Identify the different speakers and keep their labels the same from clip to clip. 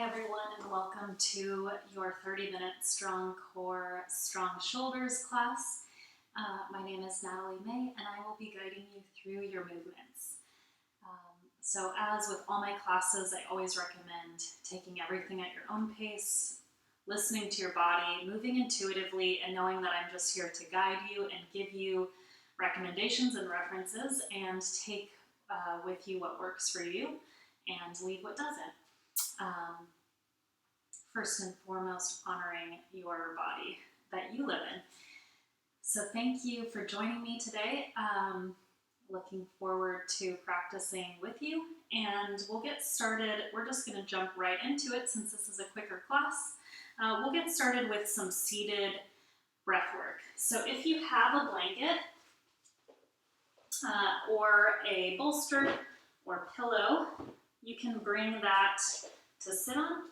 Speaker 1: Hi everyone, and welcome to your 30-minute Strong Core, Strong Shoulders class. My name is Natalie Mae, and I will be guiding you through your movements. So as with all my classes, I always recommend taking everything at your own pace, listening to your body, moving intuitively, and knowing that I'm just here to guide you and give you recommendations and references, and take with you what works for you and leave what doesn't. First and foremost, honoring your body that you live in. So thank you for joining me today. Looking forward to practicing with you, and we'll get started. We're just going to jump right into it since this is a quicker class. We'll get started with some seated breath work. So if you have a blanket or a bolster or pillow, you can bring that to sit on,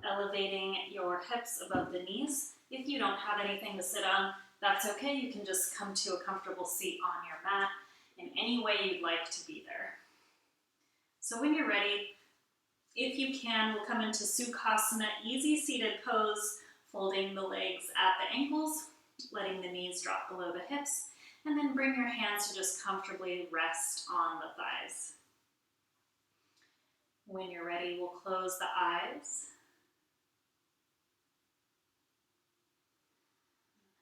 Speaker 1: elevating your hips above the knees. If you don't have anything to sit on, that's okay. You can just come to a comfortable seat on your mat in any way you'd like to be there. So when you're ready, if you can, we'll come into Sukhasana, easy seated pose, folding the legs at the ankles, letting the knees drop below the hips, and then bring your hands to just comfortably rest on the thighs. When you're ready, we'll close the eyes.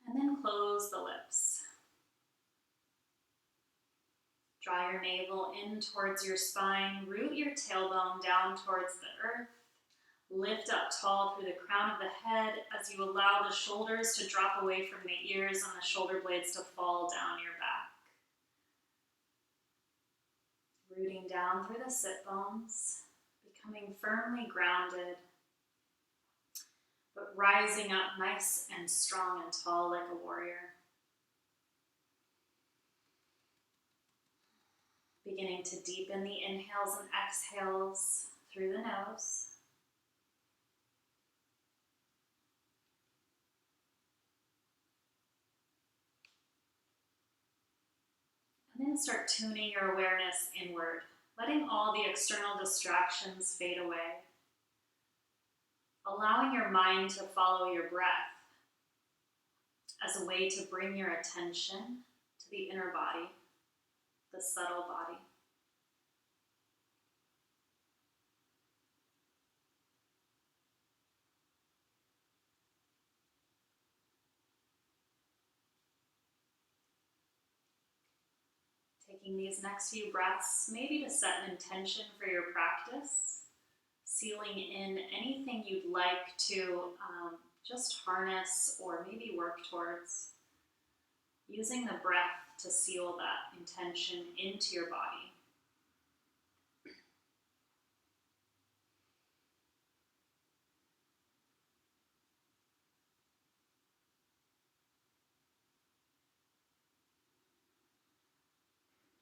Speaker 1: And then close the lips. Draw your navel in towards your spine. Root your tailbone down towards the earth. Lift up tall through the crown of the head as you allow the shoulders to drop away from the ears and the shoulder blades to fall down your back. Rooting down through the sit bones, becoming firmly grounded, but rising up nice and strong and tall like a warrior. Beginning to deepen the inhales and exhales through the nose. And then start tuning your awareness inward, letting all the external distractions fade away. Allowing your mind to follow your breath as a way to bring your attention to the inner body, the subtle body. Taking these next few breaths, maybe to set an intention for your practice, sealing in anything you'd like to just harness or maybe work towards, using the breath to seal that intention into your body.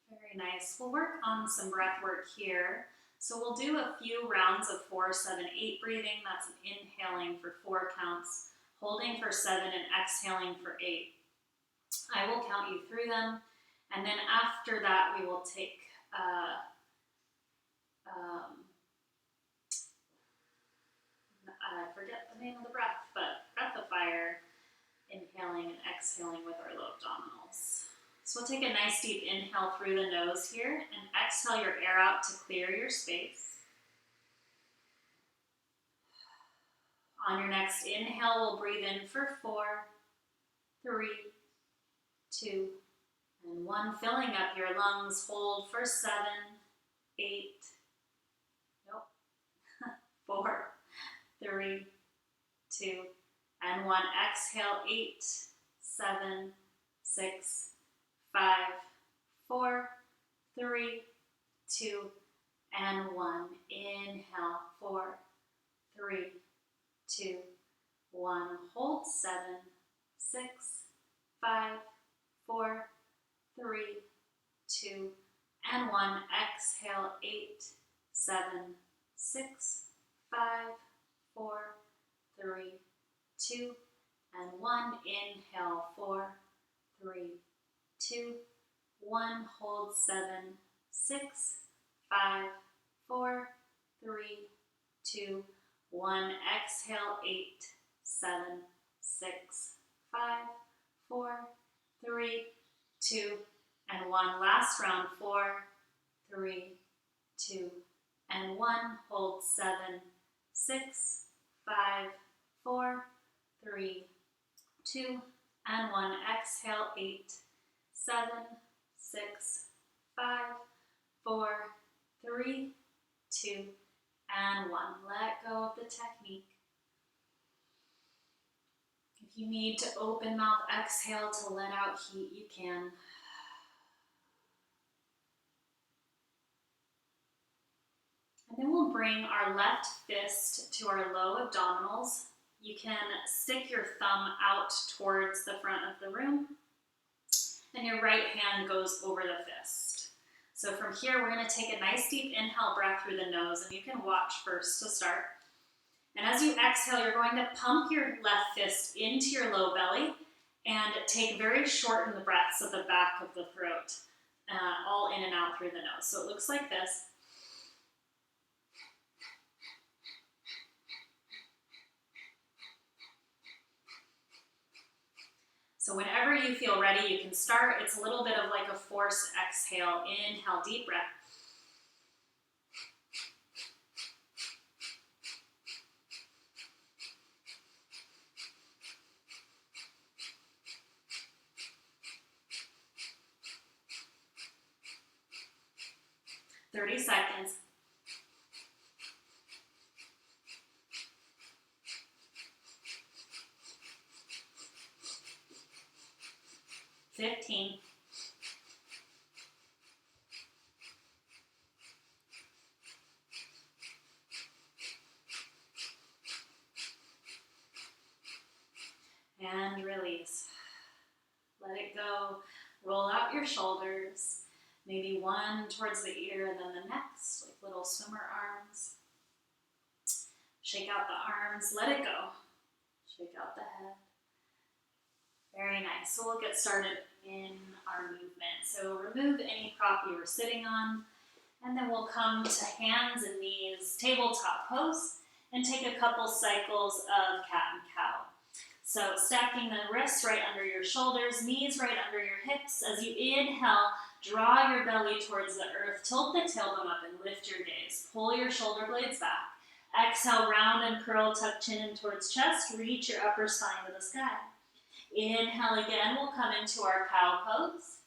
Speaker 1: Very nice. We'll work on some breath work here. So we'll do a few rounds of 4, 7, 8 breathing. That's inhaling for 4 counts, holding for 7, and exhaling for 8. I will count you through them, and then after that we will take I forget the name of the breath, but breath of fire, inhaling and exhaling with our low abdominals. So we'll take a nice deep inhale through the nose here, and exhale your air out to clear your space. On your next inhale, we'll breathe in for 4, 3, 2, and 1. Filling up your lungs. Hold for 7, 8, 4, 3, 2, and 1. Exhale, 8, 7, 6, 5, 4, 3, 2, and 1. Inhale, 4, 3, 2, 1. Hold 7, 6, 5, 4, 3, 2, and 1. Exhale, 8, 7, 6, 5, 4, 3, 2, and 1. Inhale, 4, 3, 2, 1. Hold 7, 6, 5, 4, 3, 2, 1. Exhale, 8, 7, 6, 5, 4, 3, 2, and 1. Last round, 4, 3, 2, and 1. Hold 7, 6, 5, 4, 3, 2, and 1. Exhale, 8, 7, 6, 5, 4, 3, 2, and 1. Let go of the technique. If you need to open mouth exhale to let out heat, you can. And then we'll bring our left fist to our low abdominals. You can stick your thumb out towards the front of the room, and your right hand goes over the fist. So from here, we're going to take a nice deep inhale breath through the nose, and you can watch first to start. And as you exhale, you're going to pump your left fist into your low belly and take very shortened breaths at the back of the throat, all in and out through the nose. So it looks like this. So whenever you feel ready, you can start. It's a little bit of like a forced exhale. Inhale, deep breath. "30 seconds. "15. And release. Let it go. Roll out your shoulders. Maybe one towards the ear and then the next, like little swimmer arms. Shake out the arms. Let it go. Shake out the head. Very nice. So we'll get started in our movement. So remove any prop you were sitting on, and then we'll come to hands and knees, tabletop pose, and take a couple cycles of cat and cow. So stacking the wrists right under your shoulders, knees right under your hips. As you inhale, draw your belly towards the earth, tilt the tailbone up and lift your gaze. Pull your shoulder blades back. Exhale, round and curl, tuck chin in towards chest, reach your upper spine to the sky. Inhale again, we'll come into our cow pose.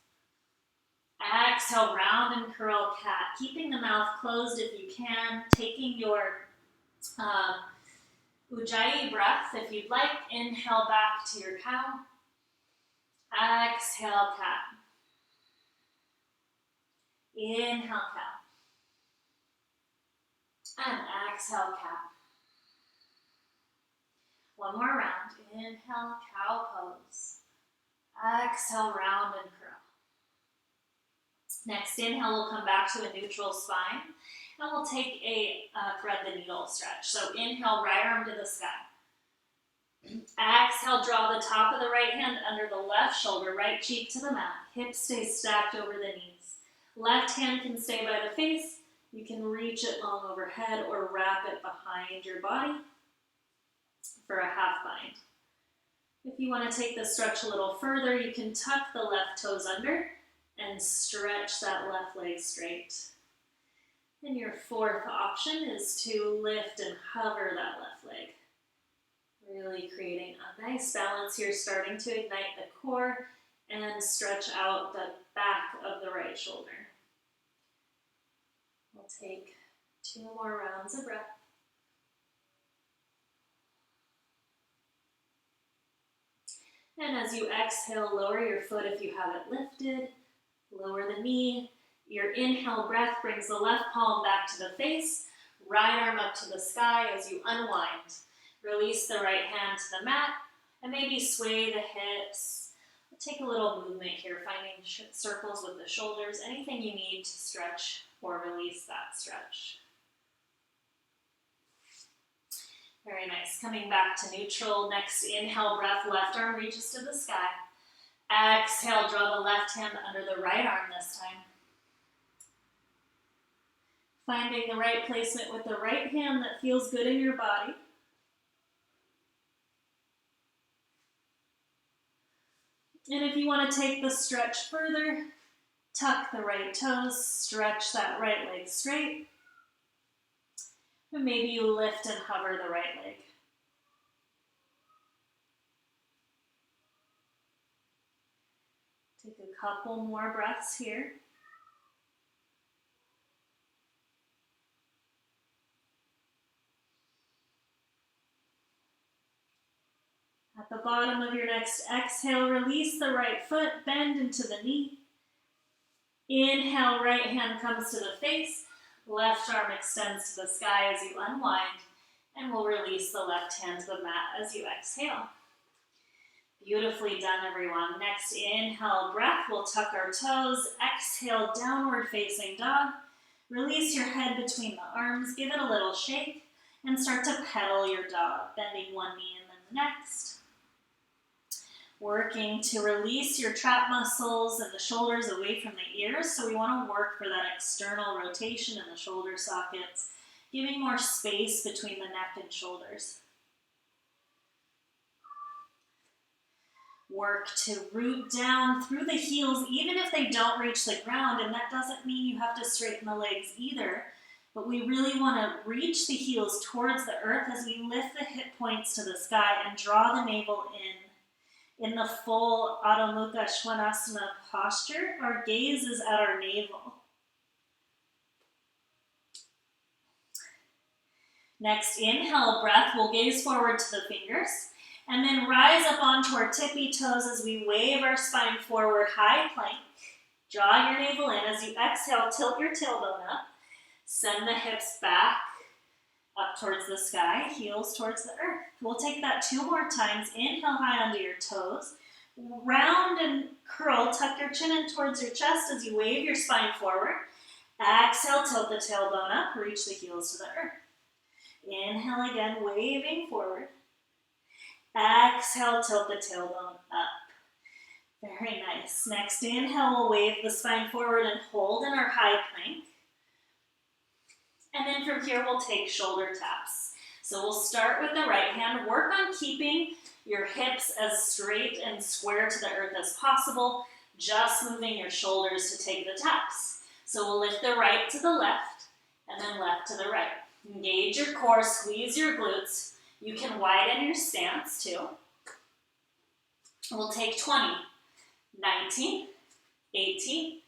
Speaker 1: Exhale, round and curl cat, keeping the mouth closed if you can, taking your Ujjayi breath if you'd like. Inhale back to your cow. Exhale, cat. Inhale, cow. And exhale, cat. One more round. Inhale, cow pose. Exhale, round and curl. Next inhale, we'll come back to a neutral spine, and we'll take a thread the needle stretch. So inhale, right arm to the sky. Exhale, draw the top of the right hand under the left shoulder, right cheek to the mat. Hips stay stacked over the knees. Left hand can stay by the face. You can reach it long overhead or wrap it behind your body for a half bind. If you want to take the stretch a little further, you can tuck the left toes under and stretch that left leg straight. And your fourth option is to lift and hover that left leg. Really creating a nice balance here, starting to ignite the core and stretch out the back of the right shoulder. We'll take 2 more rounds of breath. And as you exhale, lower your foot if you have it lifted. Lower the knee. Your inhale breath brings the left palm back to the face. Right arm up to the sky as you unwind. Release the right hand to the mat. And maybe sway the hips. Take a little movement here, finding circles with the shoulders. Anything you need to stretch or release that stretch. Very nice. Coming back to neutral. Next inhale breath, left arm reaches to the sky. Exhale, draw the left hand under the right arm this time. Finding the right placement with the right hand that feels good in your body. And if you want to take the stretch further, tuck the right toes, stretch that right leg straight. And maybe you lift and hover the right leg. Take a couple more breaths here. At the bottom of your next exhale, release the right foot, bend into the knee. Inhale, right hand comes to the face, left arm extends to the sky as you unwind, and we'll release the left hand to the mat as you exhale. Beautifully done, everyone. Next, inhale, breath. We'll tuck our toes. Exhale, downward facing dog. Release your head between the arms. Give it a little shake and start to pedal your dog, bending one knee and then the next. Working to release your trap muscles and the shoulders away from the ears. So we want to work for that external rotation in the shoulder sockets, giving more space between the neck and shoulders. Work to root down through the heels, even if they don't reach the ground, and that doesn't mean you have to straighten the legs either, but we really want to reach the heels towards the earth as we lift the hip points to the sky and draw the navel in the full Adho Mukha Svanasana posture. Our gaze is at our navel. Next, inhale, breath. We'll gaze forward to the fingers. And then rise up onto our tippy toes as we wave our spine forward, high plank. Draw your navel in. As you exhale, tilt your tailbone up. Send the hips back up towards the sky, heels towards the earth. We'll take that 2 more times. Inhale high onto your toes. Round and curl, tuck your chin in towards your chest as you wave your spine forward. Exhale, tilt the tailbone up, reach the heels to the earth. Inhale again, waving forward. Exhale, tilt the tailbone up. Very nice. Next inhale, we'll wave the spine forward and hold in our high plank. And then from here, we'll take shoulder taps. So we'll start with the right hand. Work on keeping your hips as straight and square to the earth as possible, just moving your shoulders to take the taps. So we'll lift the right to the left, and then left to the right. Engage your core, squeeze your glutes. You can widen your stance too. We'll take 20, 19, 18,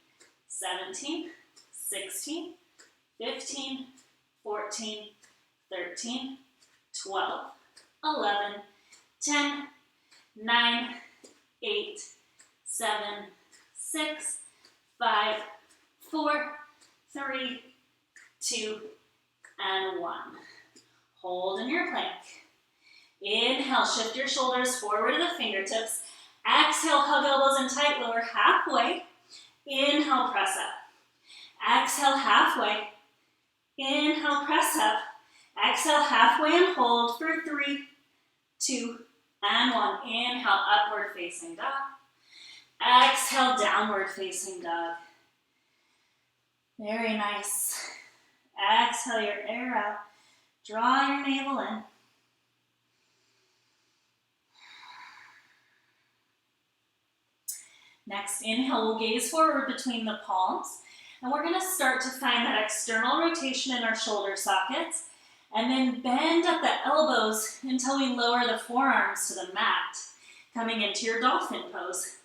Speaker 1: 17, 16, 15, 14, 13, 12, 11, 10, 9, 8, 7, 6, 5, 4, 3, 2, and 1. Hold in your plank. Inhale, shift your shoulders forward to the fingertips. Exhale, hug elbows in tight, lower halfway. Inhale, press up. Exhale, halfway. Inhale, press up. Exhale, halfway and hold for 3, 2, and 1. Inhale, upward facing dog. Exhale, downward facing dog. Very nice. Exhale your air out. Draw your navel in. Next, inhale, we'll gaze forward between the palms. And we're going to start to find that external rotation in our shoulder sockets. And then bend at the elbows until we lower the forearms to the mat, coming into your dolphin pose.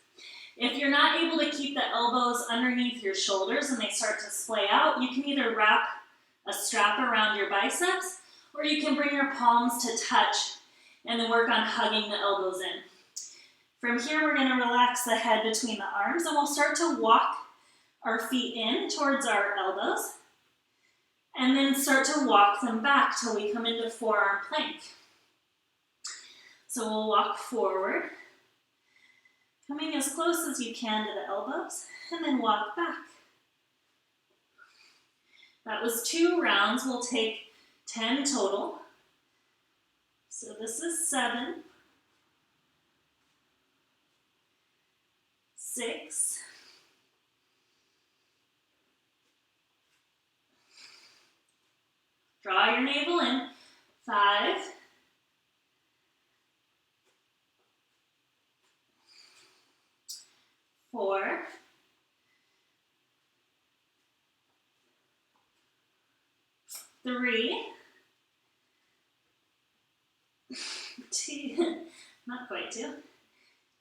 Speaker 1: If you're not able to keep the elbows underneath your shoulders and they start to splay out, you can either wrap a strap around your biceps, or you can bring your palms to touch and then work on hugging the elbows in. From here, we're going to relax the head between the arms, and we'll start to walk our feet in towards our elbows, and then start to walk them back till we come into forearm plank. So we'll walk forward, coming as close as you can to the elbows, and then walk back. That was 2 rounds. We'll take 10 total. So this is 7, 6, your navel in. 5, 4, 3, 2, not quite 2,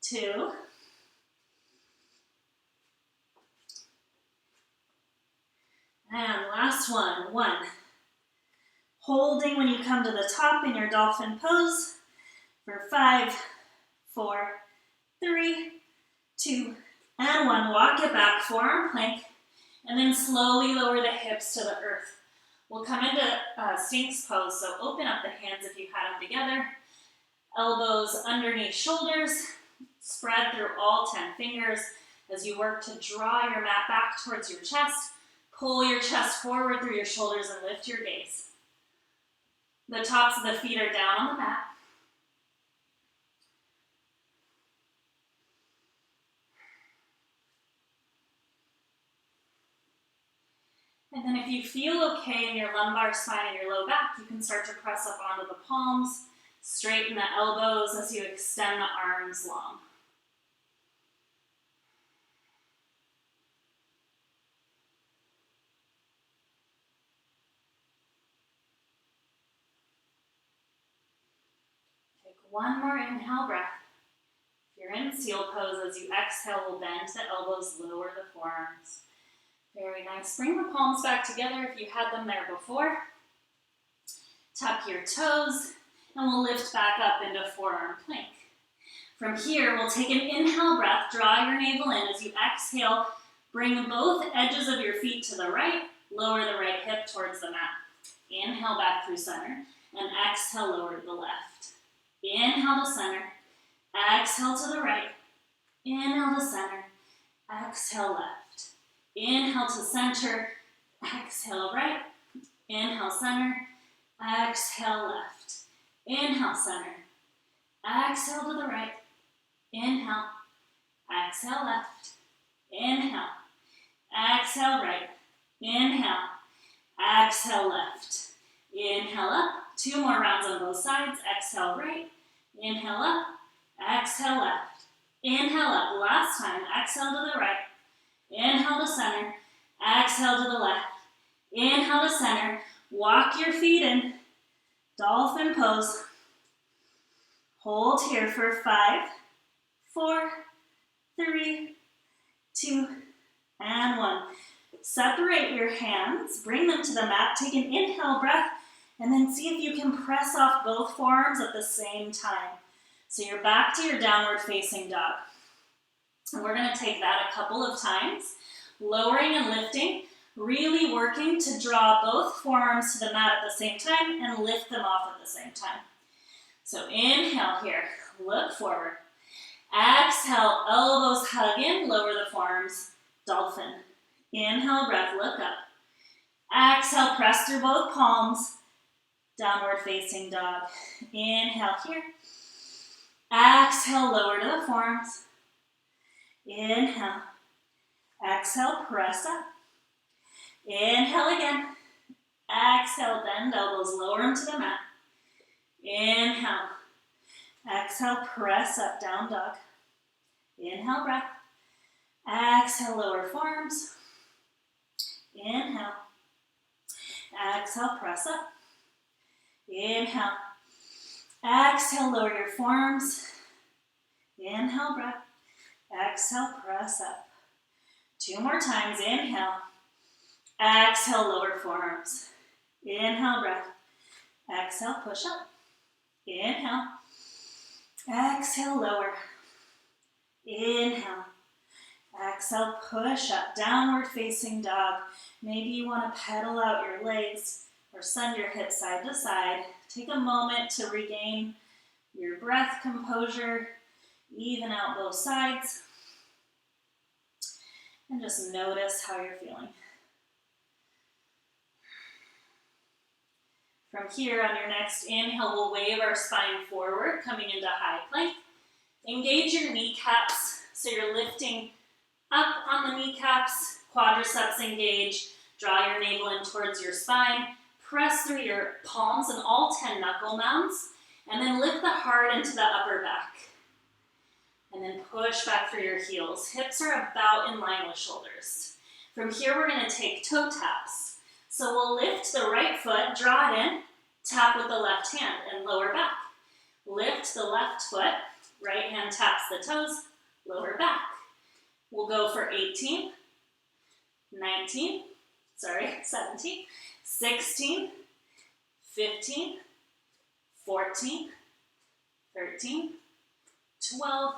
Speaker 1: 2, and last one, 1. Holding when you come to the top in your dolphin pose for 5, 4, 3, 2, and 1. Walk it back, forearm plank, and then slowly lower the hips to the earth. We'll come into Sphinx pose, so open up the hands if you had them together. Elbows underneath shoulders, spread through all 10 fingers as you work to draw your mat back towards your chest. Pull your chest forward through your shoulders and lift your gaze. The tops of the feet are down on the mat. And then if you feel okay in your lumbar spine and your low back, you can start to press up onto the palms, straighten the elbows as you extend the arms long. Take one more inhale breath. If you're in seal pose, as you exhale, we'll bend the elbows, lower the forearms. Very nice. Bring the palms back together if you had them there before. Tuck your toes, and we'll lift back up into forearm plank. From here, we'll take an inhale breath, draw your navel in. As you exhale, bring both edges of your feet to the right, lower the right hip towards the mat. Inhale back through center, and exhale, lower to the left. Inhale to center, exhale to the right, inhale to center, exhale left. Inhale to center, exhale right, inhale center, exhale left. Inhale center, exhale to the right, inhale, exhale left, inhale, exhale right, inhale, exhale left. Inhale up, 2 more rounds on both sides, exhale right, inhale up, exhale left, inhale up, last time, exhale to the right, inhale to center, exhale to the left, inhale to center, walk your feet in, dolphin pose, hold here for 5, 4, 3, 2, and 1. Separate your hands, bring them to the mat, take an inhale breath, and then see if you can press off both forearms at the same time. So you're back to your downward facing dog. And we're going to take that a couple of times, lowering and lifting, really working to draw both forearms to the mat at the same time and lift them off at the same time. So inhale here, look forward. Exhale, elbows hug in, lower the forearms, dolphin. Inhale, breath, look up. Exhale, press through both palms, downward facing dog. Inhale here. Exhale, lower to the forearms. Inhale. Exhale, press up. Inhale again. Exhale, bend elbows, lower them to the mat. Inhale. Exhale, press up, down dog. Inhale, breath. Exhale, lower forearms. Inhale. Exhale, press up. Inhale. Exhale, lower your forearms. Inhale, breath. Exhale, press up. 2 more times. Inhale. Exhale, lower forearms. Inhale, breath. Exhale, push up. Inhale. Exhale, lower. Inhale. Exhale, push up. Downward facing dog. Maybe you want to pedal out your legs or send your hips side to side. Take a moment to regain your breath, composure, even out both sides. And just notice how you're feeling. From here, on your next inhale, we'll wave our spine forward, coming into high plank. Engage your kneecaps, so you're lifting up on the kneecaps, quadriceps engage, draw your navel in towards your spine. Press through your palms and all 10 knuckle mounds, and then lift the heart into the upper back. And then push back through your heels. Hips are about in line with shoulders. From here, we're gonna take toe taps. So we'll lift the right foot, draw it in, tap with the left hand, and lower back. Lift the left foot, right hand taps the toes, lower back. We'll go for 18, 19, 17, 16, 15, 14, 13, 12,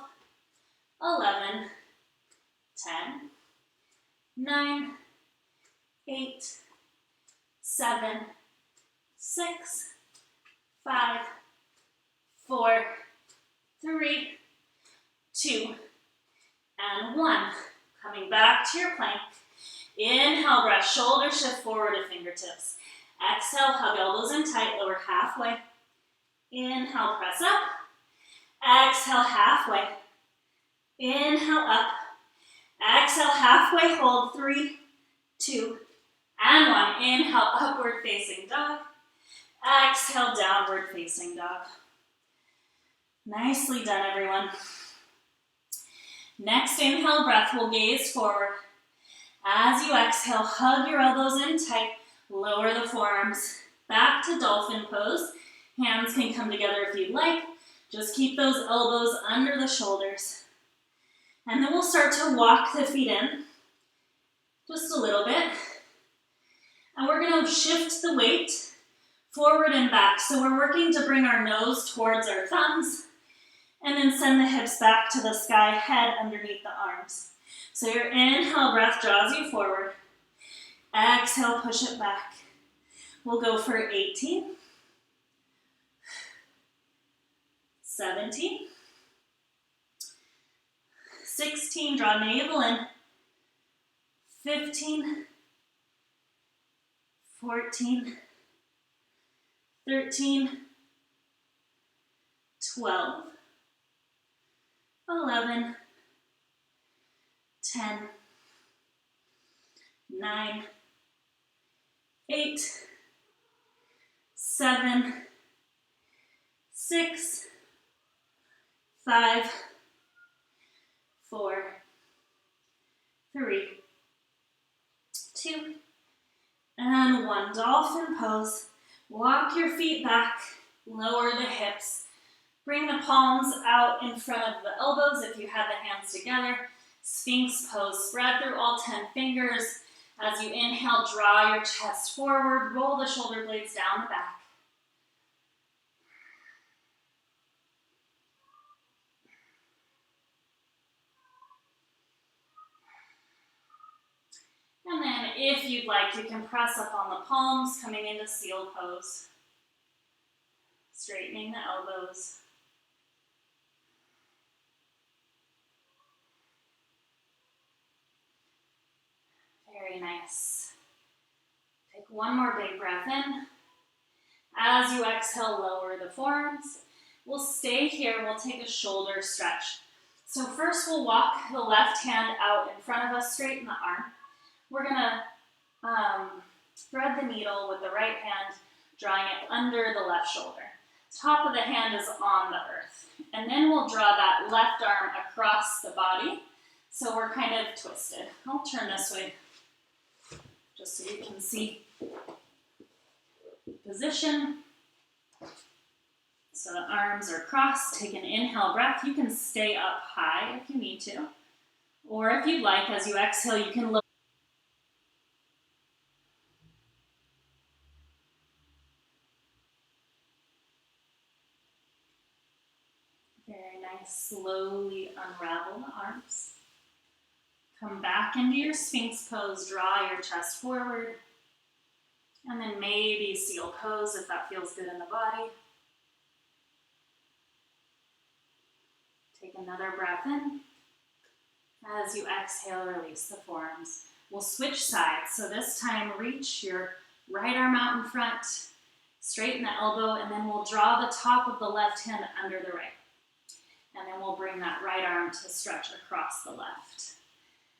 Speaker 1: 11, 10, 9, 8, 7, 6, 5, 4, 3, 2, and 1. Coming back to your plank. Inhale, breath, shoulder shift forward to fingertips. Exhale, hug elbows in tight, lower halfway. Inhale, press up. Exhale, halfway. Inhale, up. Exhale, halfway, hold. 3, 2, and 1. Inhale, upward facing dog. Exhale, downward facing dog. Nicely done, everyone. Next inhale breath, we'll gaze forward. As you exhale, hug your elbows in tight, lower the forearms back to dolphin pose. Hands can come together if you'd like. Just keep those elbows under the shoulders. And then we'll start to walk the feet in just a little bit. And we're going to shift the weight forward and back. So we're working to bring our nose towards our thumbs and then send the hips back to the sky, head underneath the arms. So your inhale breath draws you forward. Exhale, push it back. We'll go for 18, 17, 16, draw navel in, 15, 14, 13, 12, 11, 10, 9, 8, 7, 6, 5, 4, 3, 2, and 1. Dolphin pose. Walk your feet back, lower the hips. Bring the palms out in front of the elbows if you have the hands together. Sphinx pose. Spread through all 10 fingers. As you inhale, draw your chest forward. Roll the shoulder blades down the back. And then if you'd like, you can press up on the palms, coming into seal pose. Straightening the elbows. Very nice. Take one more big breath in. As you exhale, lower the forearms. We'll stay here. We'll take a shoulder stretch. So first we'll walk the left hand out in front of us, straighten the arm. We're going to thread the needle with the right hand, drawing it under the left shoulder. Top of the hand is on the earth. And then we'll draw that left arm across the body. So we're kind of twisted. I'll turn this way just so you can see position. So the arms are crossed. Take an inhale breath. You can stay up high if you need to. Or if you'd like, as you exhale, you can lower. Very nice. Slowly unravel the arms. Come back into your Sphinx pose. Draw your chest forward. And then maybe seal pose if that feels good in the body. Take another breath in. As you exhale, release the forearms. We'll switch sides. So this time, reach your right arm out in front, straighten the elbow, and then we'll draw the top of the left hand under the right. And then we'll bring that right arm to stretch across the left.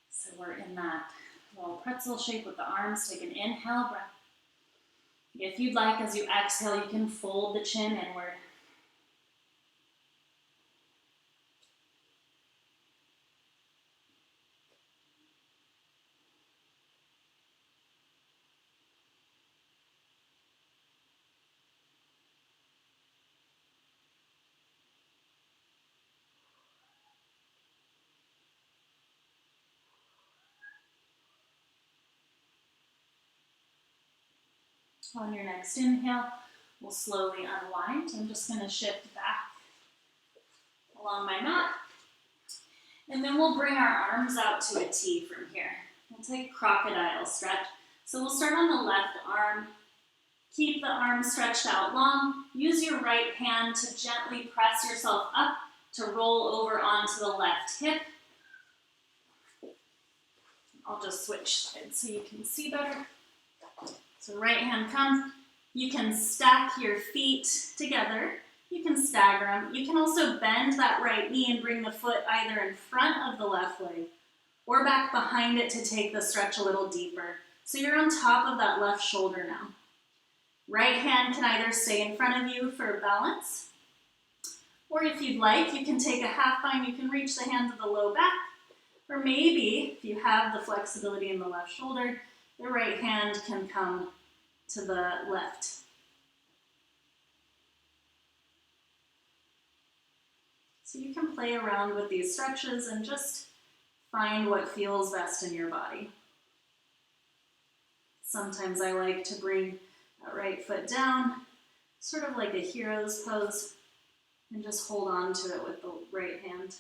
Speaker 1: So we're in that little pretzel shape with the arms. Take an inhale breath. If you'd like, as you exhale, you can fold the chin inward. On your next inhale, we'll slowly unwind. I'm just going to shift back along my mat. And then we'll bring our arms out to a T from here. We'll take crocodile stretch. So we'll start on the left arm. Keep the arm stretched out long. Use your right hand to gently press yourself up to roll over onto the left hip. I'll just switch sides so you can see better. So right hand comes. You can stack your feet together. You can stagger them. You can also bend that right knee and bring the foot either in front of the left leg or back behind it to take the stretch a little deeper. So you're on top of that left shoulder now. Right hand can either stay in front of you for balance, or if you'd like, you can take a half bind. You can reach the hand to the low back, or maybe if you have the flexibility in the left shoulder, the right hand can come to the left. So you can play around with these stretches and just find what feels best in your body. Sometimes I like to bring that right foot down, sort of like a hero's pose, and just hold on to it with the right hand.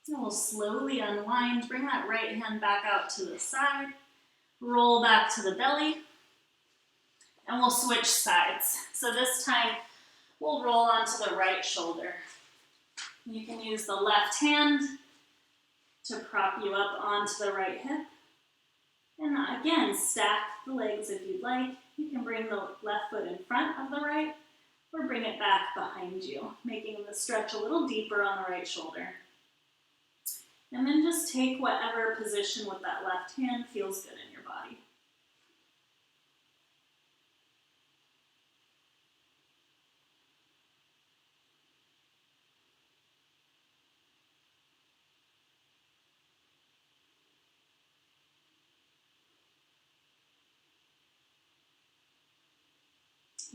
Speaker 1: And we'll slowly unwind, bring that right hand back out to the side, roll back to the belly, and we'll switch sides. So this time, we'll roll onto the right shoulder. You can use the left hand to prop you up onto the right hip. And again, stack the legs if you'd like. You can bring the left foot in front of the right, or bring it back behind you, making the stretch a little deeper on the right shoulder. And then just take whatever position with that left hand feels good in your body.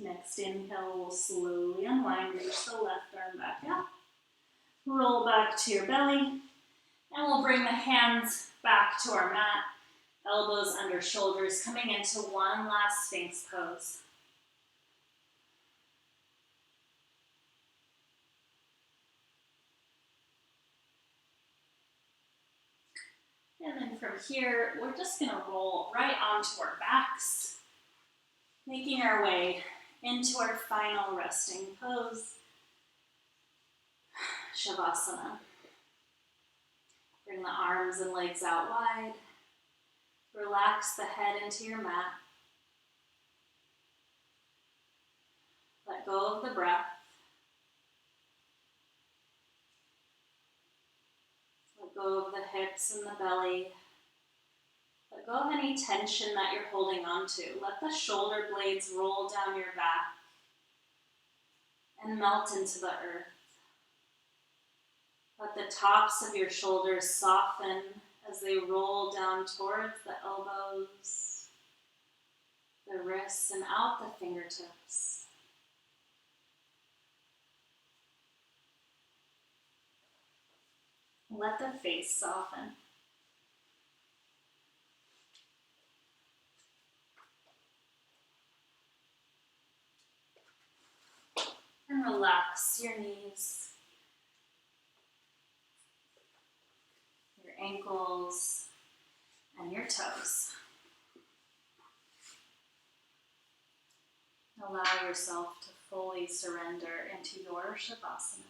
Speaker 1: Next inhale, we'll slowly unwind, reach the left arm back out. Roll back to your belly, and we'll bring the hands back to our mat, elbows under shoulders, coming into one last Sphinx pose. And then from here, we're just going to roll right onto our backs, making our way into our final resting pose, Savasana. Bring the arms and legs out wide. Relax the head into your mat. Let go of the breath. Let go of the hips and the belly. Let go of any tension that you're holding on to. Let the shoulder blades roll down your back and melt into the earth. Let the tops of your shoulders soften as they roll down towards the elbows, the wrists, and out the fingertips. Let the face soften. And relax your knees, your ankles, and your toes. Allow yourself to fully surrender into your Savasana.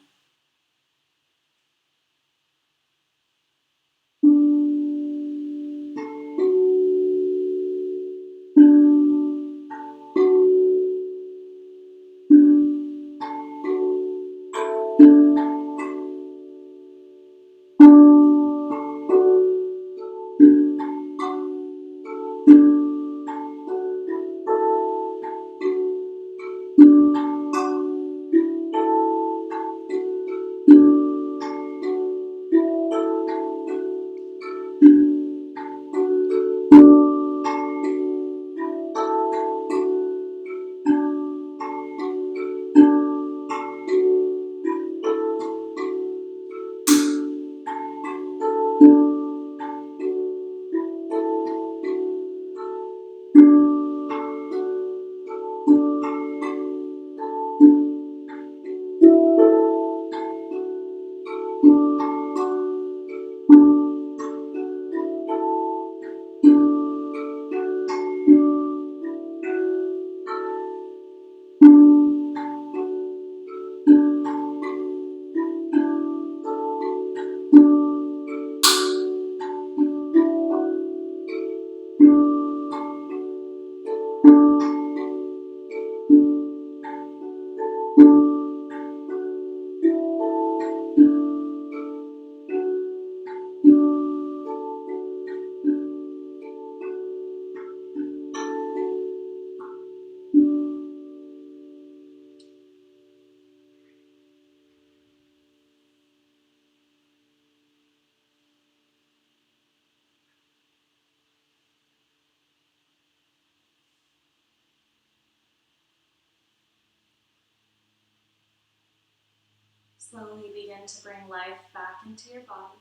Speaker 1: Slowly begin to bring life back into your body.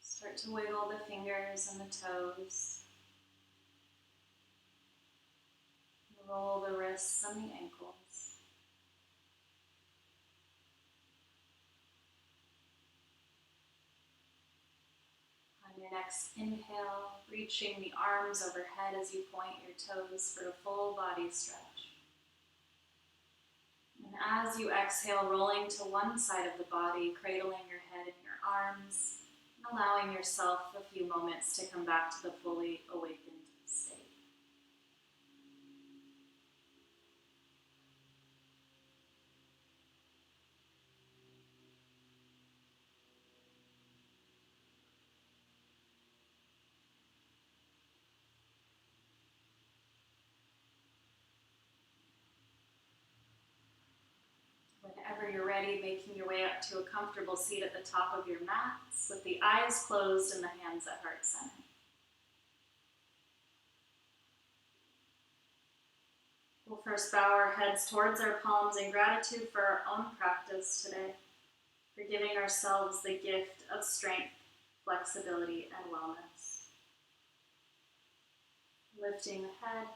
Speaker 1: Start to wiggle the fingers and the toes. Roll the wrists and the ankles. On your next inhale, reaching the arms overhead as you point your toes for a full body stretch. And as you exhale, rolling to one side of the body, cradling your head in your arms, and allowing yourself a few moments to come back to the fully awakened state. Whenever you're ready, making your way up to a comfortable seat at the top of your mats with the eyes closed and the hands at heart center. We'll first bow our heads towards our palms in gratitude for our own practice today, for giving ourselves the gift of strength, flexibility, and wellness. Lifting the head,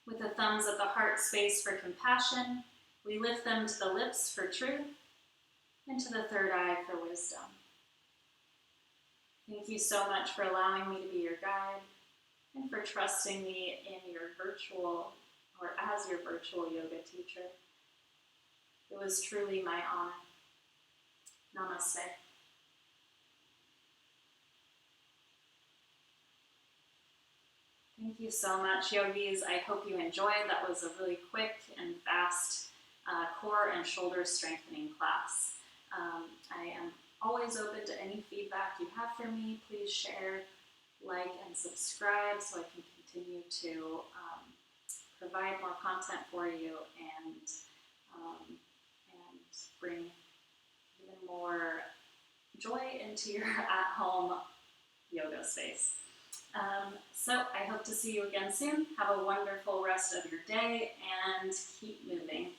Speaker 1: with the thumbs at the heart space for compassion, we lift them to the lips for truth, and to the third eye for wisdom. Thank you so much for allowing me to be your guide, and for trusting me in your virtual, or as your virtual yoga teacher. It was truly my honor. Namaste. Thank you so much, yogis. I hope you enjoyed. That was a really quick and fast core and shoulder strengthening class. I am always open to any feedback you have for me. Please share, like, and subscribe so I can continue to provide more content for you and bring even more joy into your at-home yoga space. So I hope to see you again soon. Have a wonderful rest of your day and keep moving.